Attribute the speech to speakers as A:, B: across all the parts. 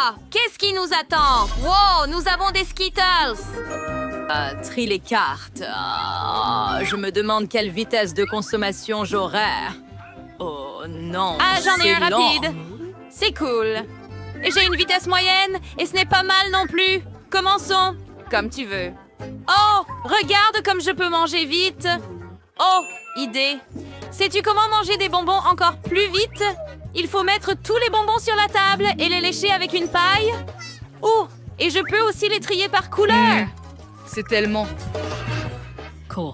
A: Ah! Qu'est-ce qui nous attend? Wow! Nous avons des Skittles!
B: Trie les cartes. Je me demande quelle vitesse de consommation j'aurai. Oh non.
A: Ah, j'en ai un
B: c'est lent.
A: rapide. C'est cool. Et j'ai une vitesse moyenne et ce n'est pas mal non plus. Commençons. Comme tu veux. Oh, regarde comme je peux manger vite. Oh, idée. Sais-tu comment manger des bonbons encore plus vite? Il faut mettre tous les bonbons sur la table et les lécher avec une paille. Oh, et je peux aussi les trier par couleur.
B: C'est tellement... Cool.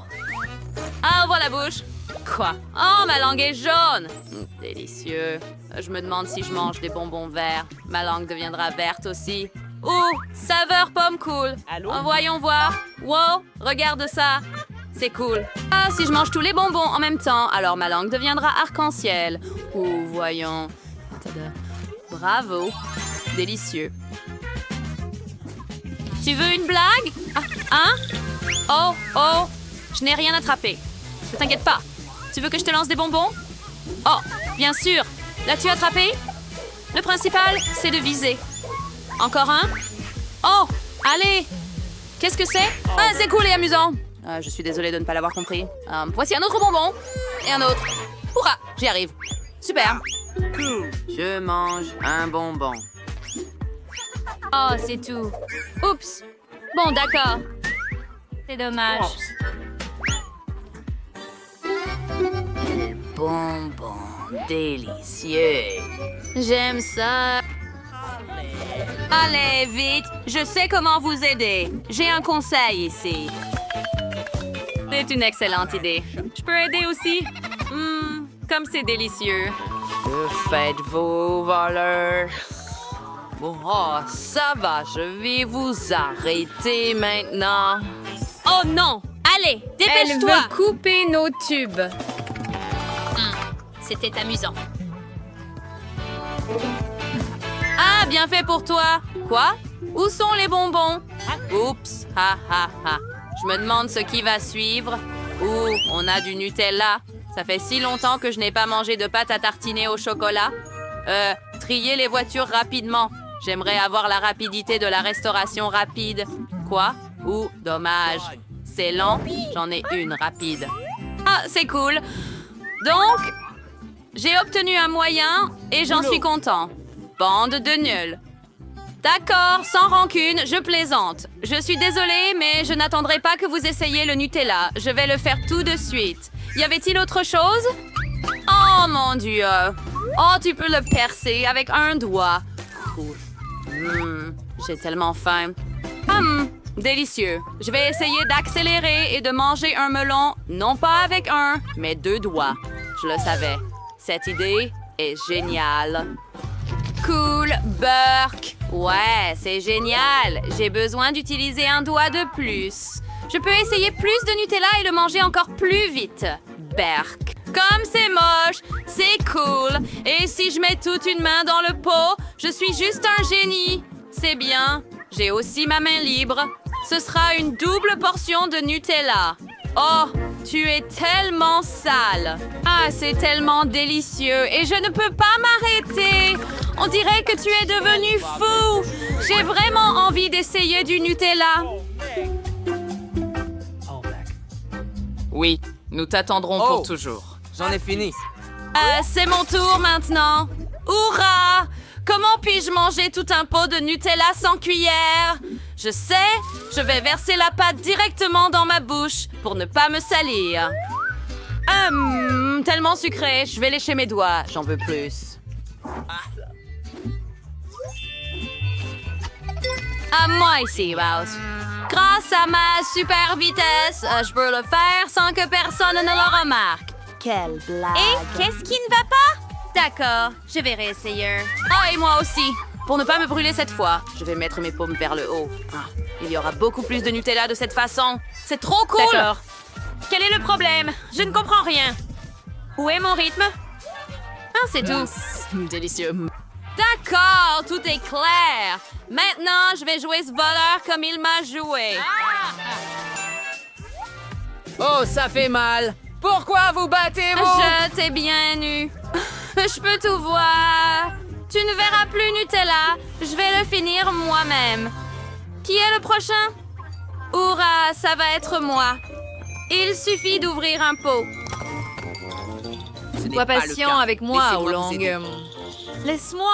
A: Ah, voilà la bouche. Quoi? Oh, ma langue est jaune. Délicieux. Je me demande si je mange des bonbons verts. Ma langue deviendra verte aussi. Oh, saveur pomme cool.
C: Allô?
A: Voyons voir. Wow, regarde ça. C'est cool. Ah, si je mange tous les bonbons en même temps, alors ma langue deviendra arc-en-ciel. Oh, voyons. Tada. Bravo. Délicieux. Tu veux une blague? Hein? Oh, je n'ai rien attrapé. Ne t'inquiète pas. Tu veux que je te lance des bonbons? Oh, bien sûr. L'as-tu attrapé? Le principal, c'est de viser. Encore un? Oh, allez. Qu'est-ce que c'est? Ah, c'est cool et amusant. Je suis désolée de ne pas l'avoir compris. Voici un autre bonbon. Et un autre. Hurrah, j'y arrive. Super.
D: Je mange un bonbon.
A: Oh, c'est tout. Oups. Bon, d'accord. C'est dommage.
D: Bonbon délicieux.
A: J'aime ça. Allez, vite. Je sais comment vous aider. J'ai un conseil ici. C'est une excellente idée. Je peux aider aussi? Comme c'est délicieux.
D: Que faites-vous, voleur? Oh, ça va, je vais vous arrêter maintenant.
A: Oh non! Allez,
B: Elle
A: dépêche-toi!
B: veut couper nos tubes.
A: C'était amusant. Ah, bien fait pour toi. Quoi? Où sont les bonbons? Oups, ha ha ha. Je me demande ce qui va suivre. Ouh, on a du Nutella. Ça fait si longtemps que je n'ai pas mangé de pâte à tartiner au chocolat. Trier les voitures rapidement. J'aimerais avoir la rapidité de la restauration rapide. Quoi? Ouh, dommage. C'est lent, j'en ai une rapide. Ah, c'est cool. Donc, j'ai obtenu un moyen et j'en suis content. Bande de nuls. D'accord, sans rancune, je plaisante. Je suis désolée, mais je n'attendrai pas que vous essayiez le Nutella. Je vais le faire tout de suite. Y avait-il autre chose? Oh mon Dieu! Oh, tu peux le percer avec un doigt. J'ai tellement faim. Délicieux. Je vais essayer d'accélérer et de manger un melon, non pas avec un, mais 2 doigts. Je le savais. Cette idée est géniale. Cool, Burk. Ouais, c'est génial. J'ai besoin d'utiliser un doigt de plus. Je peux essayer plus de Nutella et le manger encore plus vite. Berk. Comme c'est moche, c'est cool. Et si je mets toute une main dans le pot, je suis juste un génie. C'est bien. J'ai aussi ma main libre. Ce sera une double portion de Nutella. Oh, tu es tellement sale. Ah, c'est tellement délicieux et je ne peux pas m'arrêter. On dirait que tu es devenu fou. J'ai vraiment envie d'essayer du Nutella.
D: Oui, nous t'attendrons pour toujours.
C: J'en ai fini.
A: C'est mon tour maintenant. Hurrah! Comment puis-je manger tout un pot de Nutella sans cuillère? Je sais, je vais verser la pâte directement dans ma bouche pour ne pas me salir. Tellement sucré, je vais lécher mes doigts. J'en veux plus. À moi ici, Rouse. Grâce à ma super vitesse, je peux le faire sans que personne ne le remarque. Quelle blague!
E: Et qu'est-ce qui ne va pas? D'accord, je vais réessayer.
A: Ah, et moi aussi. Pour ne pas me brûler cette fois, je vais mettre mes paumes vers le haut. Il y aura beaucoup plus de Nutella de cette façon. C'est trop cool!
E: D'accord. Quel est le problème? Je ne comprends rien. Où est mon rythme?
A: Ah, c'est tout.
D: Délicieux.
A: D'accord, tout est clair. Maintenant, je vais jouer ce voleur comme il m'a joué.
D: Oh, ça fait mal. Pourquoi vous battez-vous?
A: Je t'ai bien eu. Je peux tout voir. Tu ne verras plus Nutella. Je vais le finir moi-même. Qui est le prochain? Hurrah, ça va être moi. Il suffit d'ouvrir un pot.
B: Sois patient avec moi,
D: Laissez-moi vous
B: Oolong.
D: aider.
B: Laisse-moi.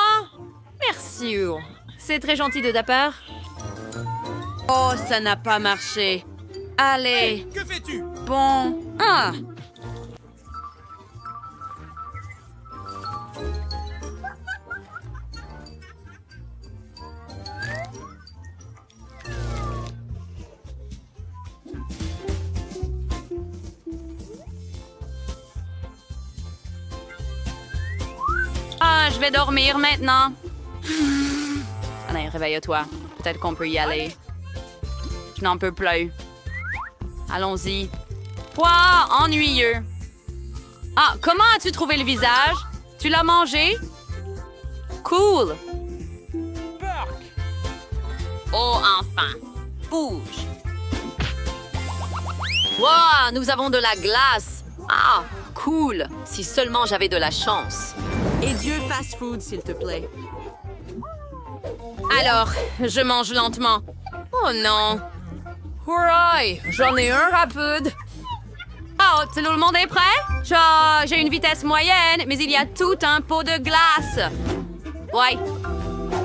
B: Merci, Oolong. C'est très gentil de ta part.
A: Oh, ça n'a pas marché. Allez.
C: Que fais-tu?
A: Bon. Ah. Ah, je vais dormir maintenant. Allez, réveille-toi. Peut-être qu'on peut y aller. Je n'en peux plus. Allons-y. Quoi? Ennuyeux. Ah, comment as-tu trouvé le visage? Tu l'as mangé? Cool. Oh, enfin. Bouge.
B: Wow, nous avons de la glace. Ah, cool. Si seulement j'avais de la chance.
A: Et Dieu fast-food, s'il te plaît. Alors, je mange lentement. Oh non.
B: Hurrah! J'en ai un rapide.
A: Oh, tout le monde est prêt? J'ai une vitesse moyenne, mais il y a tout un pot de glace. Ouais.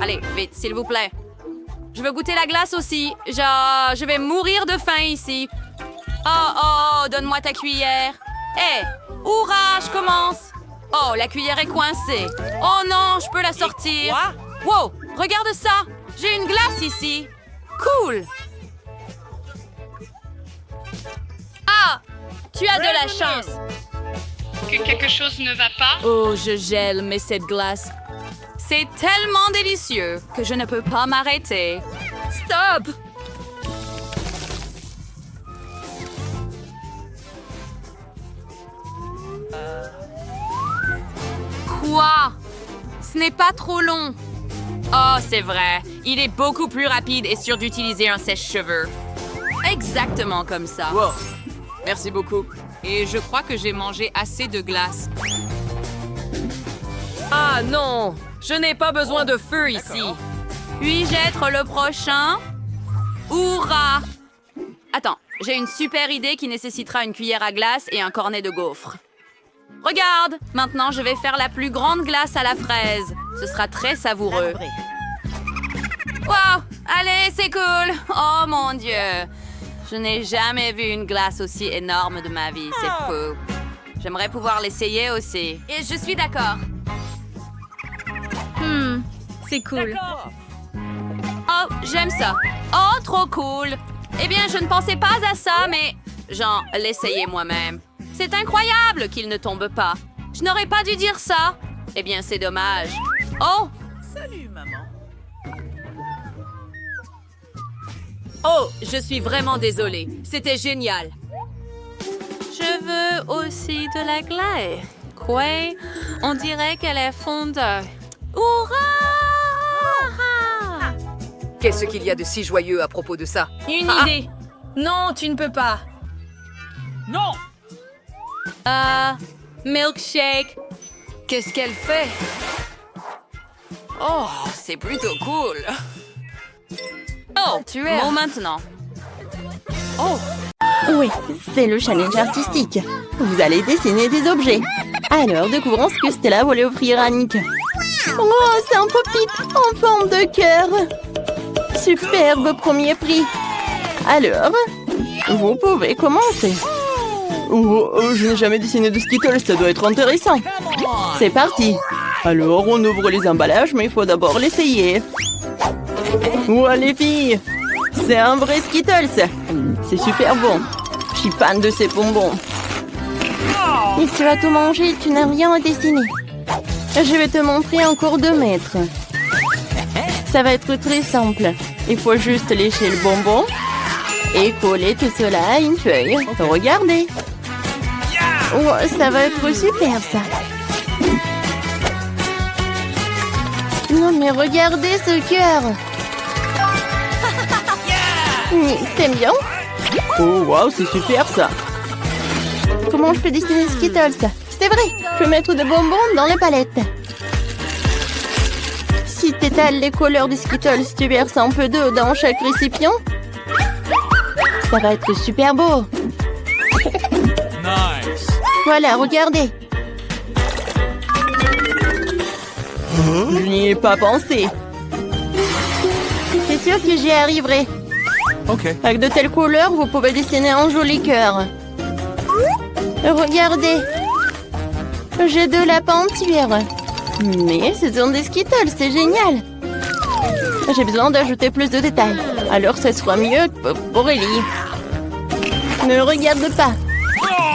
A: Allez, vite, s'il vous plaît. Je veux goûter la glace aussi. Je vais mourir de faim ici. Oh, donne-moi ta cuillère. Hé, hurrah, je commence. Oh, la cuillère est coincée. Oh non, je peux la sortir. Wow, regarde ça. J'ai une glace ici. Cool.
E: Ah! Tu as de la chance.
F: Que quelque chose ne va pas?
A: Oh, je gèle, mais cette glace, c'est tellement délicieux que je ne peux pas m'arrêter. Stop! Quoi? Ce n'est pas trop long. Oh, c'est vrai. Il est beaucoup plus rapide et sûr d'utiliser un sèche-cheveux. Exactement comme ça.
D: Wow. Merci beaucoup. Et je crois que j'ai mangé assez de glace. Ah non! Je n'ai pas besoin de feu ici.
A: Puis-je être le prochain? Hurrah! Attends, j'ai une super idée qui nécessitera une cuillère à glace et un cornet de gaufres. Regarde! Maintenant, je vais faire la plus grande glace à la fraise. Ce sera très savoureux. Wow! Allez, c'est cool! Oh mon Dieu! Je n'ai jamais vu une glace aussi énorme de ma vie. C'est fou. J'aimerais pouvoir l'essayer aussi.
B: Et je suis d'accord. C'est cool.
A: Oh, j'aime ça. Oh, trop cool. Eh bien, je ne pensais pas à ça, mais... Genre, l'essayer moi-même. C'est incroyable qu'il ne tombe pas. Je n'aurais pas dû dire ça. Eh bien, c'est dommage. Oh!
C: Salut, maman.
B: Oh, je suis vraiment désolée. C'était génial.
A: Je veux aussi de la glace. Quoi? On dirait qu'elle est fondue. Hurrah!
D: Qu'est-ce qu'il y a de si joyeux à propos de ça?
B: Une idée. Non, tu ne peux pas.
C: Non!
A: Milkshake.
D: Qu'est-ce qu'elle fait?
A: Oh, c'est plutôt cool. Oh, tu es... Bon, maintenant.
G: Oui, c'est le challenge artistique. Vous allez dessiner des objets. Alors, découvrons ce que Stella voulait offrir à Nick. Oh, c'est un pop-it en forme de cœur. Superbe premier prix. Alors, vous pouvez commencer. Oh, je n'ai jamais dessiné de Skittles, ça doit être intéressant. C'est parti. Alors, on ouvre les emballages, mais il faut d'abord l'essayer. Ouais, les filles, c'est un vrai Skittles. C'est super bon. Je suis fan de ces bonbons. Et tu vas tout manger, tu n'as rien à dessiner. Je vais te montrer en cours de maître. Ça va être très simple. Il faut juste lécher le bonbon et coller tout cela à une feuille. Regardez. Oh, ça va être super, ça. Non, mais regardez ce cœur. T'aimes bien? Oh, waouh, c'est super, ça. Comment je peux dessiner Skittles? C'est vrai, je peux mettre des bonbons dans les palettes. Si tu étales les couleurs des Skittles, tu verses un peu d'eau dans chaque récipient, ça va être super beau.
C: Nice.
G: Voilà, regardez. Je n'y ai pas pensé. C'est sûr que j'y arriverai.
C: Okay.
G: Avec de telles couleurs, vous pouvez dessiner un joli cœur. Regardez. J'ai de la peinture. Mais ce sont des Skittles, c'est génial. J'ai besoin d'ajouter plus de détails. Alors ce sera mieux pour Ellie. Ne regarde pas.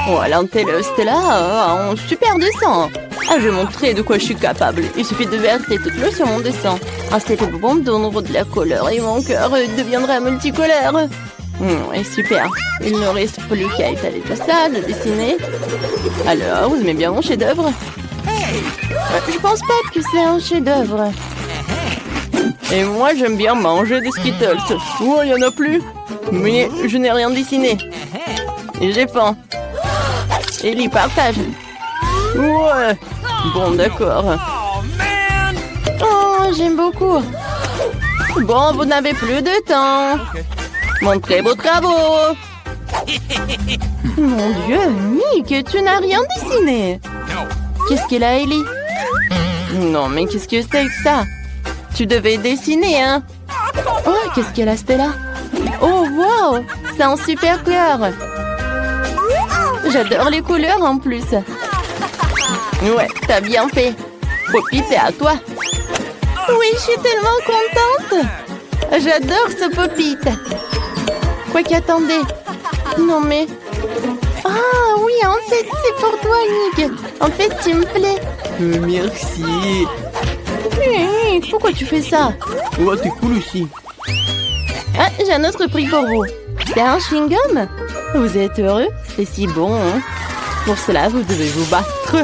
G: Voilà, Stella a un super dessin. Ah, je vais montrer de quoi je suis capable. Il suffit de verser toute l'eau sur mon dessin. Installer le bon donne de la couleur et mon cœur deviendra multicolore. Ouais, super. Il ne reste plus qu'à étaler tout ça, de dessiner. Alors, vous aimez bien mon chef-d'œuvre? Je pense pas que c'est un chef-d'œuvre. Et moi, j'aime bien manger des Skittles. Oh, il y en a plus. Mais je n'ai rien dessiné. Et j'ai faim. Ellie, partage. Ouais. Bon, d'accord.
C: Oh, man!
G: Oh, j'aime beaucoup. Bon, vous n'avez plus de temps. Montrez vos travaux. Mon Dieu, Nick, tu n'as rien dessiné. Qu'est-ce qu'elle a, Ellie? Non, mais qu'est-ce que c'est que ça? Tu devais dessiner, hein? Oh, qu'est-ce qu'elle a, Stella? Oh, wow! C'est un super cœur. J'adore les couleurs en plus. Ouais, t'as bien fait. Poppy, c'est à toi. Oui, je suis tellement contente. J'adore ce Poppy. Quoi qu'attendez. Non mais... Ah oui, en fait, c'est pour toi, Nick. En fait, tu me plais. Merci. Pourquoi tu fais ça?
H: Ouais, t'es cool aussi.
G: Ah, j'ai un autre prix pour vous. C'est un chewing-gum. Vous êtes heureux? C'est si bon, hein? Pour cela, vous devez vous battre.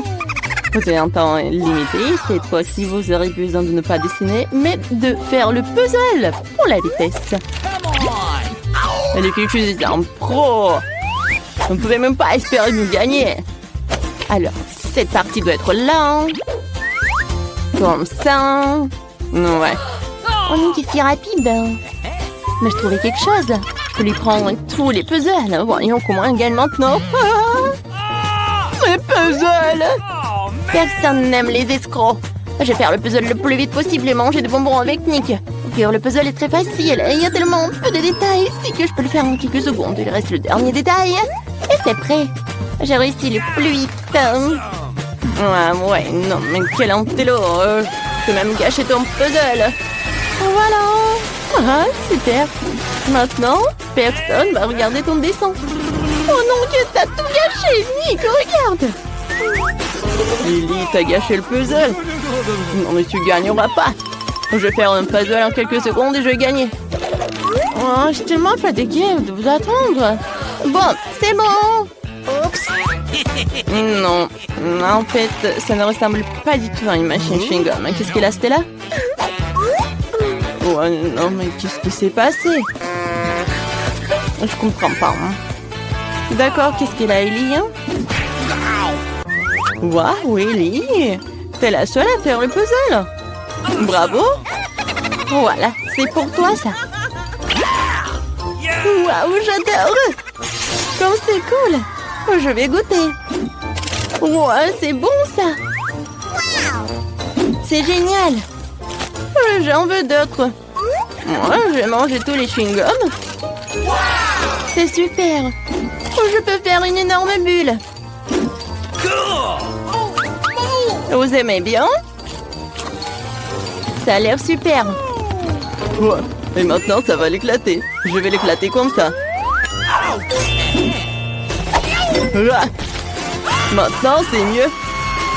G: Vous avez un temps limité. Cette fois-ci, vous aurez besoin de ne pas dessiner, mais de faire le puzzle pour la vitesse. Elle est quelque chose d'un pro. Vous ne pouvez même pas espérer nous gagner. Alors, cette partie doit être là. Comme ça. Ouais. On est si rapide. Mais je trouvais quelque chose. Je peux lui prendre tous les puzzles. Voyons comment elle gagne maintenant. Mes puzzles! Personne n'aime les escrocs. Je vais faire le puzzle le plus vite possible et manger des bonbons avec Nick. Car le puzzle est très facile. Il y a tellement peu de détails. C'est que je peux le faire en quelques secondes. Il reste le dernier détail. Et c'est prêt. J'ai réussi le plus vite. Ah ouais, non, mais quel antélo. Je peux même gâcher ton puzzle. Voilà. Ah, super. Maintenant, personne va regarder ton dessin. Oh non, que t'as tout gâché, Nick, regarde. Ellie, t'as gâché le puzzle. Non, mais tu gagneras pas. Je vais faire un puzzle en quelques secondes et je vais gagner. Oh, je suis tellement fatiguée de vous attendre. Bon, c'est bon. Oups. Non, en fait, ça ne ressemble pas du tout à une machine chewing-gum. Qu'est-ce qu'elle a, Stella? Oh non, mais qu'est-ce qui s'est passé? Je comprends pas. Hein. D'accord, qu'est-ce qu'elle a, Ellie? Waouh, Ellie! T'es la seule à faire le puzzle. Bravo! Voilà, c'est pour toi, ça. Waouh, j'adore! Comme c'est cool! Je vais goûter. Ouais, c'est bon, ça! C'est génial! J'en veux d'autres. Moi, je vais manger tous les chewing-gums. C'est super! Je peux faire une énorme bulle. Vous aimez bien? Ça a l'air super.
H: Ouais. Et maintenant, ça va l'éclater. Je vais l'éclater comme ça. Ah. Maintenant, c'est mieux.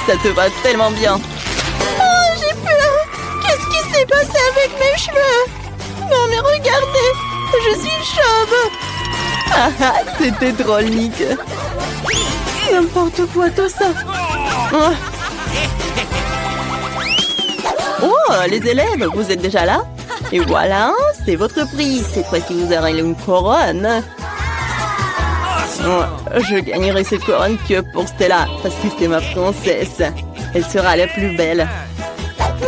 H: Ça te va tellement bien.
G: Oh, j'ai peur. Qu'est-ce qui s'est passé avec mes cheveux? Non, mais regardez. Je suis chauve.
H: Ah ah, c'était drôle, Nick.
G: N'importe quoi, tout ça.
H: Ah. Oh, les élèves, vous êtes déjà là? Et voilà, c'est votre prix. Cette fois-ci, vous aurez une couronne. Oh, je gagnerai cette couronne que pour Stella, parce que c'est ma princesse. Elle sera la plus belle.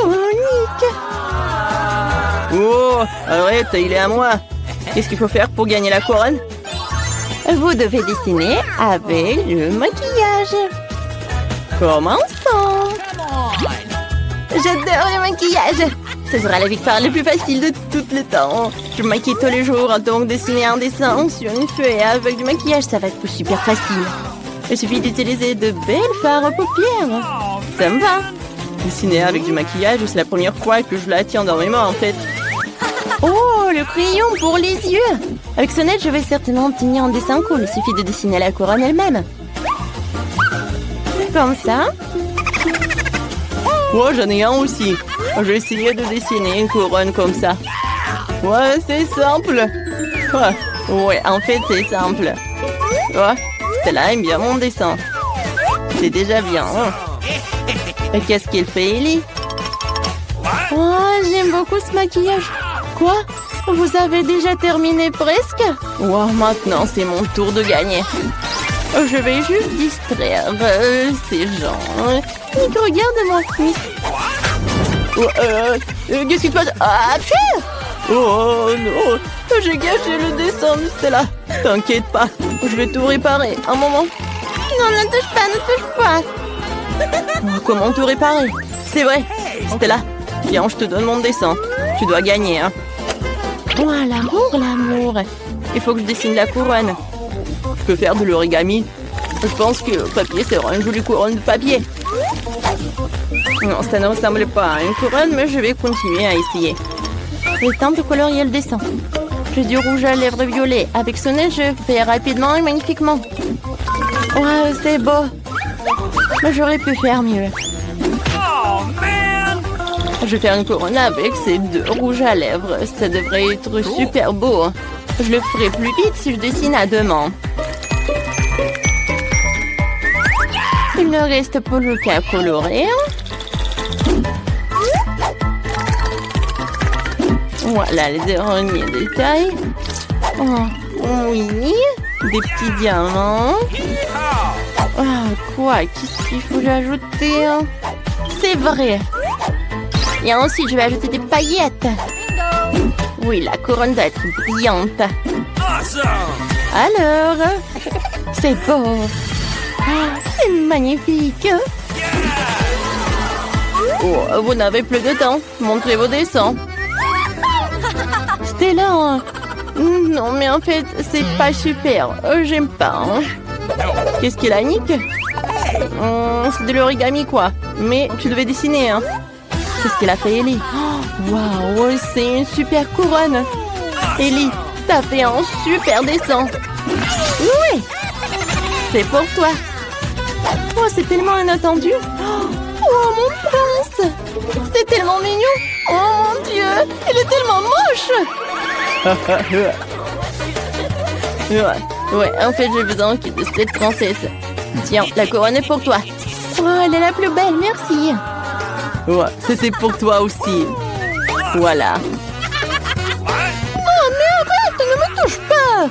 G: Oh, Nick.
H: Oh, arrête, il est à moi. Qu'est-ce qu'il faut faire pour gagner la couronne?
G: Vous devez dessiner avec le maquillage.
H: Commençons.
G: J'adore le maquillage. Ce sera la victoire la plus facile de tous les temps. Je me maquille tous les jours, donc dessiner un dessin sur une feuille avec du maquillage, ça va être super facile. Il suffit d'utiliser de belles fards aux paupières. Ça me va.
H: Dessiner avec du maquillage, c'est la première fois que je la tiens dans mes mains en fait.
G: Oh, le crayon pour les yeux. Avec ce net, je vais certainement obtenir un dessin cool. Il suffit de dessiner la couronne elle-même. Comme ça.
H: Oh, j'en ai un aussi. Je vais essayer de dessiner une couronne comme ça. Ouais, c'est simple. Ouais, en fait, c'est simple. Ouais, Stella aime bien mon dessin. C'est déjà bien. Et qu'est-ce qu'il fait, Ellie?
G: Oh, j'aime beaucoup ce maquillage. Quoi? Vous avez déjà terminé presque?
H: Wow, maintenant, c'est mon tour de gagner.
G: Je vais juste distraire ces gens. Nick, regarde-moi. Nick.
H: Qu'est-ce qui se passe? Ah, oh non, j'ai gâché le dessin, Stella. T'inquiète pas, je vais tout réparer. Un moment.
G: Non, ne touche pas, ne touche pas.
H: Oh, comment tout réparer? C'est vrai. Stella, viens, je te donne mon dessin. Tu dois gagner, hein.
G: Oh, l'amour.
H: Il faut que je dessine la couronne. Je peux faire de l'origami. Je pense que le papier sera une jolie couronne de papier. Non, ça ne ressemble pas à une couronne, mais je vais continuer à essayer.
G: Il est temps de colorier le dessin. J'ai du rouge à lèvres violet. Avec ce nez, je fais rapidement et magnifiquement. Ouais, c'est beau. Mais j'aurais pu faire mieux.
H: Je vais faire une couronne avec ces deux rouges à lèvres. Ça devrait être super beau. Je le ferai plus vite si je dessine à deux mains.
G: Il ne reste plus qu'à colorer.
H: Voilà les derniers détails. Oh, oui, des petits diamants.
G: Quoi? Qu'est-ce qu'il faut ajouter? C'est vrai. Et ensuite, je vais ajouter des paillettes. Oui, la couronne doit être brillante. Alors, c'est beau. C'est magnifique.
H: Oh, vous n'avez plus de temps. Montrez vos dessins.
G: Stella. Non, mais en fait, c'est pas super. J'aime pas.
H: Qu'est-ce qu'il a, Nick? C'est de l'origami, quoi. Mais tu devais dessiner, hein.
G: Qu'est-ce qu'il a fait, Ellie?
H: Waouh, c'est une super couronne. Ellie, t'as fait un super dessin.
G: Oui,
H: c'est pour toi.
G: Oh, c'est tellement inattendu. Oh, mon prince. C'est tellement mignon. Oh, mon Dieu, il est tellement moche.
H: Ouais, en fait, j'ai besoin de cette princesse. Tiens, la couronne est pour toi.
G: Oh, elle est la plus belle, merci.
H: Ouais, c'est pour toi aussi. Voilà.
G: Oh, mais arrête, ne me touche pas.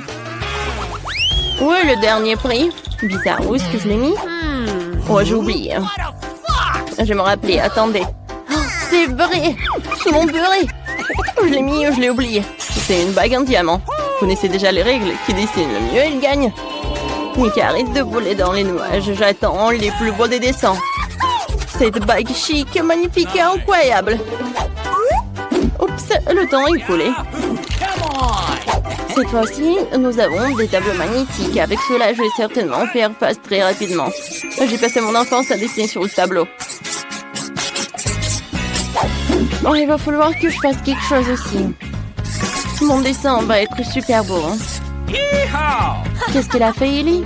H: Ouais, le dernier prix. Bizarre, où est-ce que je l'ai mis? Oh, j'ai oublié. Je vais me rappeler, attendez.
G: Oh, c'est vrai,
H: Sous mon beurré. Je l'ai mis, je l'ai oublié. C'est une bague en diamant. Vous connaissez déjà les règles. Qui dessine le mieux, il gagne. Nick, arrête de voler dans les nuages. J'attends les plus beaux des dessins. Cette bague chic, magnifique et incroyable. Oups, le temps est écoulé. Cette fois-ci, nous avons des tableaux magnétiques. Avec cela, je vais certainement faire face très rapidement. J'ai passé mon enfance à dessiner sur le tableau. Bon, il va falloir que je fasse quelque chose aussi. Mon dessin va être super beau. Hein. Qu'est-ce qu'elle a fait, Ellie?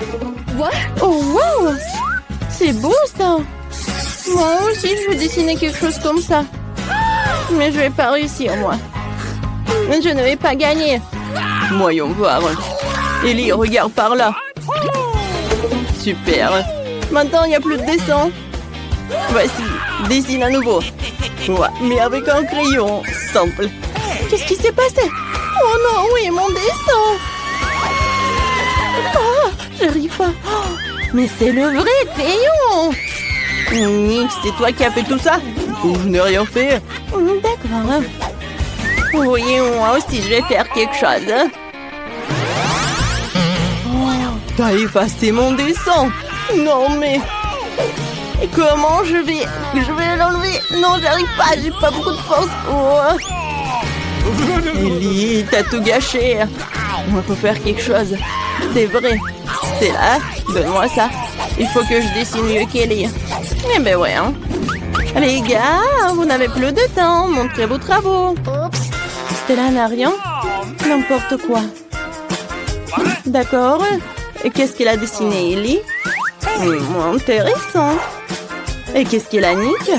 H: Oh, wow! C'est beau, ça! Moi aussi, je vais dessiner quelque chose comme ça. Mais je vais pas réussir, moi. Je ne vais pas gagner. Voyons voir. Ellie, regarde par là. Super. Maintenant, il n'y a plus de dessin. Voici, dessine à nouveau. Ouais, mais avec un crayon. Simple. Qu'est-ce qui s'est passé? Oh non, oui, mon dessin. Oh, j'arrive pas. Oh, mais c'est le vrai crayon. C'est toi qui as fait tout ça? Je n'ai rien fait.
G: D'accord.
H: Oui, moi aussi, je vais faire quelque chose. Oh, t'as effacé mon dessin. Non, mais... Comment je vais l'enlever? Non, j'arrive pas, j'ai pas beaucoup de force. Oh. Ellie, t'as tout gâché. On peut faire quelque chose. C'est vrai. C'est là. Donne-moi ça. Il faut que je dessine mieux qu'Ellie. Eh ben ouais, hein. Les gars, vous n'avez plus de temps. Montrez vos travaux. Stella n'a rien. N'importe quoi. D'accord. Et qu'est-ce qu'elle a dessiné, Ellie? Intéressant. Et qu'est-ce qu'elle a, Nick?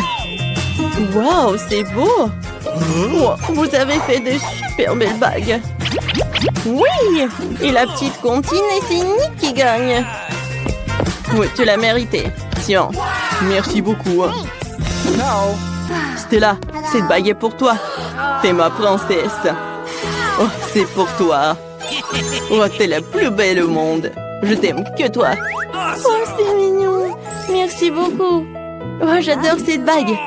H: Waouh, c'est beau. Wow, vous avez fait de super belles bagues. Oui. Et la petite comptine, et c'est Nick qui gagne. Oui, tu l'as mérité. Tiens, merci beaucoup. Stella, cette bague est pour toi. T'es ma princesse. Oh, c'est pour toi. Oh, t'es la plus belle au monde. Je t'aime que toi. Oh, c'est mignon. Merci beaucoup. Oh, j'adore cette bague.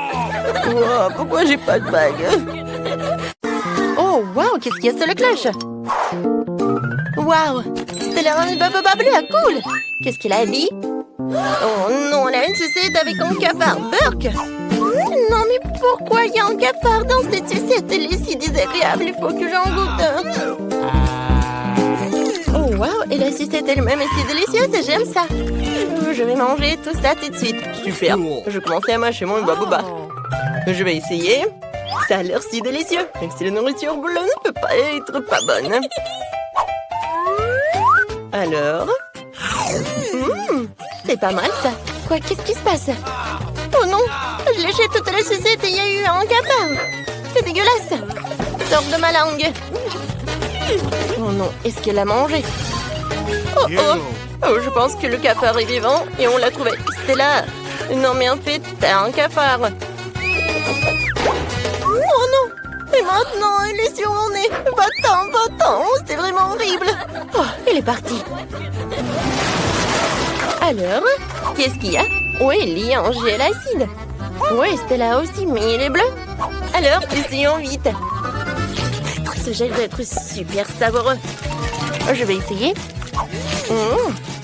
H: Oh, pourquoi j'ai pas de bague? Oh, waouh, qu'est-ce qu'il y a sur la cloche? Waouh, Stella a une bababa bleue, cool. Qu'est-ce qu'elle a dit? Oh non, elle a une sucette avec un cafard. Burk! Non, mais pourquoi il y a un cafard dans cette sucette? Elle est si désagréable, il faut que j'en goûte. Oh, waouh, et la sucette elle-même est si délicieuse, j'aime ça. Je vais manger tout ça tout de suite. Super, je commence à mâcher mon bababa. Je vais essayer. Ça a l'air si délicieux. Même si la nourriture bleue ne peut pas être pas bonne. Alors... c'est pas mal ça. Quoi, qu'est-ce qui se passe? Oh non, je léchais toute la sucette et il y a eu un cafard. C'est dégueulasse. Sors de ma langue. Oh non, est-ce qu'elle a mangé? Oh oh. Oh, je pense que le cafard est vivant et on l'a trouvé. Stella. Non mais en fait, t'as un cafard. Oh non. Et maintenant, il est sur mon nez. Va-t'en. C'est vraiment horrible. Oh, il est parti. Alors, qu'est-ce qu'il y a? Oui, il y a un gel acide. Oui, Stella aussi, mais il est bleu. Alors, essayons vite. Ce gel va être super savoureux. Je vais essayer.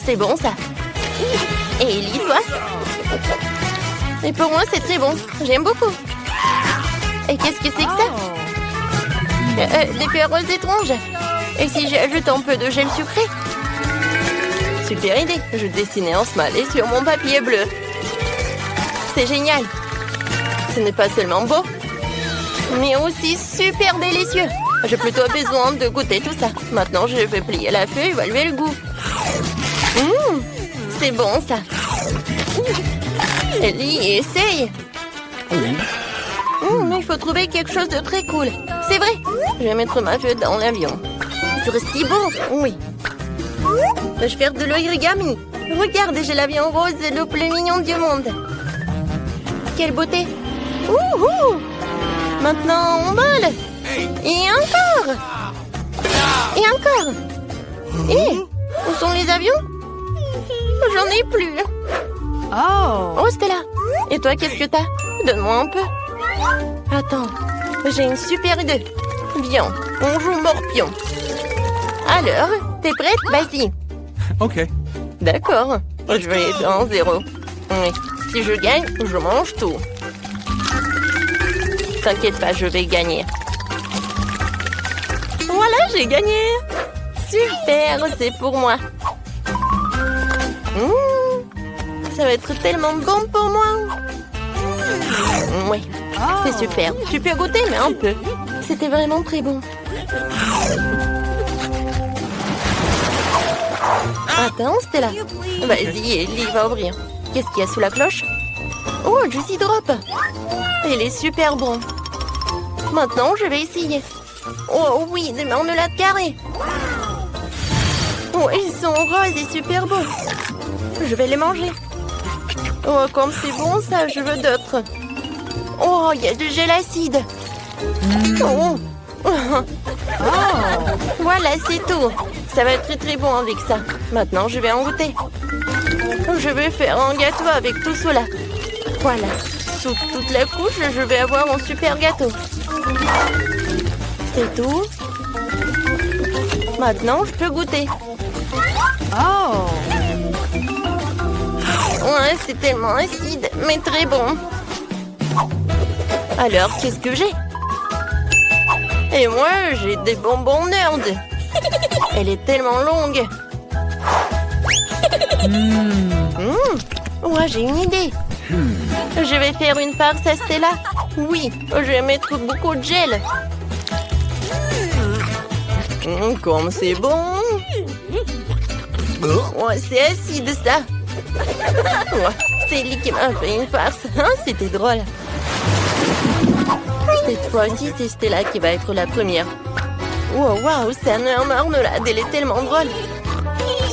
H: C'est bon, ça. Et Ellie, toi? Et pour moi, c'est très bon. J'aime beaucoup. Et qu'est-ce que c'est que ça? Des perles étranges. Et si j'ajoute un peu de gel sucré? Super idée. Je dessinais un smiley sur mon papier bleu. C'est génial. Ce n'est pas seulement beau, mais aussi super délicieux. J'ai plutôt besoin de goûter tout ça. Maintenant, je vais plier la feuille et évaluer le goût. C'est bon, ça. Ellie, essaye. Mais il faut trouver quelque chose de très cool. C'est vrai. Je vais mettre ma feuille dans l'avion. Ce serait si beau. Oui. Je vais faire de l'origami. Regarde, j'ai l'avion rose le plus mignon du monde. Quelle beauté. Maintenant, on vole. Et encore. Et encore. Et où sont les avions? J'en ai plus. Oh, Stella. Et toi, qu'est-ce que t'as? Donne-moi un peu. Attends, j'ai une super idée. Viens, on joue morpion. Alors, t'es prête? Vas-y.
C: OK.
H: D'accord. Je vais être en 0. Oui. Si je gagne, je mange tout. T'inquiète pas, je vais gagner. Voilà, j'ai gagné. Super, c'est pour moi. Ça va être tellement bon pour moi. Oui, c'est super. Tu peux goûter, mais un peu. C'était vraiment très bon. Attends, Stella. Vas-y, Ellie va ouvrir. Qu'est-ce qu'il y a sous la cloche? Oh, Juicy Drop. Il est super bon. Maintenant, je vais essayer. Oh oui, des marmelades carrées. Oh, ils sont roses et super beaux. Je vais les manger. Oh, comme c'est bon ça, je veux d'autres. Oh, il y a du gel acide. Oh. Voilà, c'est tout. Ça va être très très bon avec ça. Maintenant, je vais en goûter. Je vais faire un gâteau avec tout cela. Voilà. Sous toute la couche, je vais avoir un super gâteau.
G: C'est tout. Maintenant, je peux goûter.
B: Oh!
G: Ouais, c'est tellement acide, mais très bon. Alors, qu'est-ce que j'ai? Et moi, j'ai des bonbons Nerd. Elle est tellement longue. Ouais, j'ai une idée. Je vais faire une farce à Stella. Oui, je vais mettre beaucoup de gel. Comme c'est bon. Ouais, c'est acide, ça. Ouais, c'est lui qui m'a fait une farce. Hein, c'était drôle. Cette fois-ci, c'est Stella qui va être la première. Wow, wow, c'est un marmelade. Elle est tellement drôle.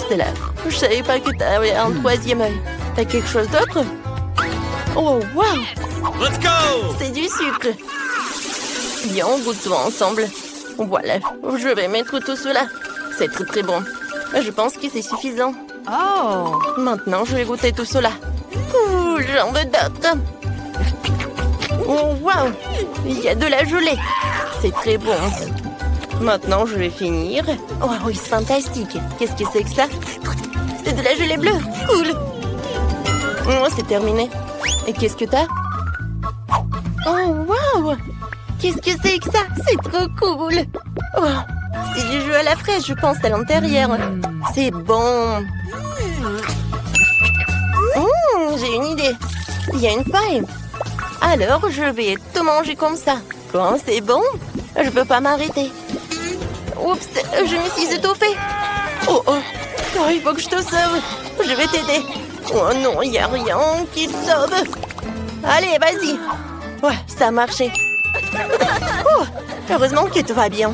G: Stella, je savais pas que t'avais un troisième œil. T'as quelque chose d'autre? Oh, wow!
C: Let's go!
G: C'est du sucre. Bien, goûtons ensemble. Voilà, je vais mettre tout cela. C'est très très bon. Je pense que c'est suffisant.
B: Oh!
G: Maintenant, je vais goûter tout cela. Ouh, j'en veux d'autres. Oh, wow! Il y a de la gelée. C'est très bon. Maintenant, je vais finir. Oh, oui, c'est fantastique. Qu'est-ce que c'est que ça? C'est de la gelée bleue. Cool. Oh, c'est terminé. Et qu'est-ce que t'as? Oh, wow! Qu'est-ce que c'est que ça? C'est trop cool. Oh, c'est du jus à la fraise, je pense, à l'intérieur. C'est bon. J'ai une idée. Il y a une paille. Alors, je vais tout manger comme ça. Quand c'est bon, je peux pas m'arrêter. Oups, je me suis étouffée. Oh, il faut que je te sauve. Je vais t'aider. Oh non, il n'y a rien qui te sauve. Allez, vas-y. Ouais, ça a marché. Oh, heureusement que tout va bien.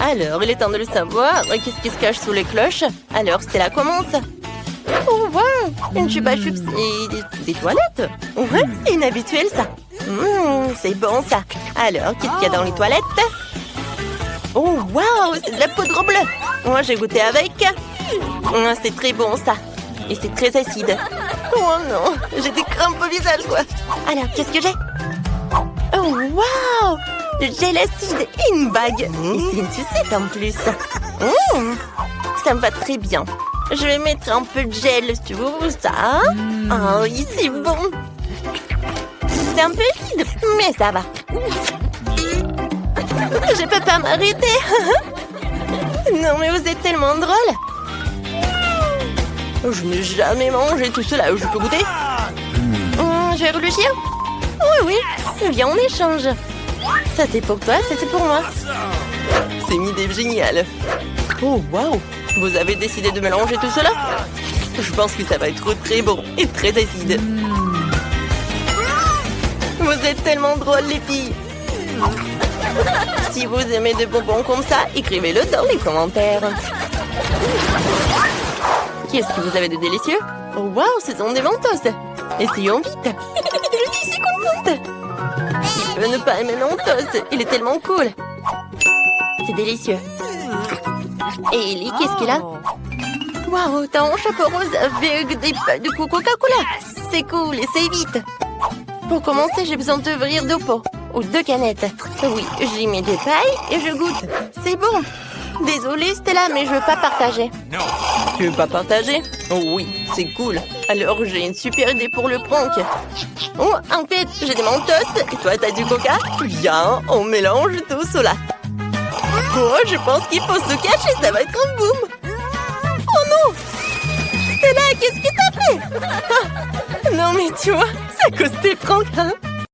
G: Alors, il est temps de le savoir. Qu'est-ce qui se cache sous les cloches? Alors, Stella commence. Oh, wow, une chupa chups et des toilettes. Ouais, c'est inhabituel, ça. C'est bon, ça. Alors, qu'est-ce qu'il y a dans les toilettes? Oh, wow, c'est de la poudre bleue. Moi, j'ai goûté avec. C'est très bon, ça. Et c'est très acide. Oh non, j'ai des crampes au visage, quoi. Alors, qu'est-ce que j'ai? Oh, wow, le gel acide et une bague. Et c'est une sucette en plus. Ça me va très bien. Je vais mettre un peu de gel sur ça. Oh oui, c'est bon. C'est un peu acide, mais ça va. Je peux pas m'arrêter. Non, mais vous êtes tellement drôle. Je n'ai jamais mangé tout cela. Je peux goûter? Je vais réfléchir. Oui, viens, on échange. Ça, c'est pour toi, ça, c'est pour moi. C'est une idée géniale. Oh, wow. Vous avez décidé de mélanger tout cela? Je pense que ça va être très bon et très acide. Vous êtes tellement drôles, les filles. Si vous aimez des bonbons comme ça, écrivez-le dans les commentaires. Qu'est-ce que vous avez de délicieux? Oh, wow, ce sont des Mentos. Essayons vite. Je suis si contente. Qui peut ne pas aimer Mentos? Il est tellement cool. C'est délicieux. Et Ellie, qu'est-ce qu'il a? Waouh, t'as un chapeau rose avec des pailles de Coca-Cola. C'est cool, essaye vite. Pour commencer, j'ai besoin d'ouvrir 2 pots. Ou 2 canettes. Oui, j'y mets des pailles et je goûte. C'est bon. Désolée, Stella, mais je veux pas partager. Tu veux pas partager? Oh oui, c'est cool. Alors, j'ai une super idée pour le prank. Oh, en fait, j'ai des Mentos. Et toi, t'as du Coca? Viens, on mélange tout cela. Oh, je pense qu'il faut se cacher, ça va être un boom. Oh non! Stella, qu'est-ce que t'as fait? Non, mais tu vois, c'est à cause des pranks, hein?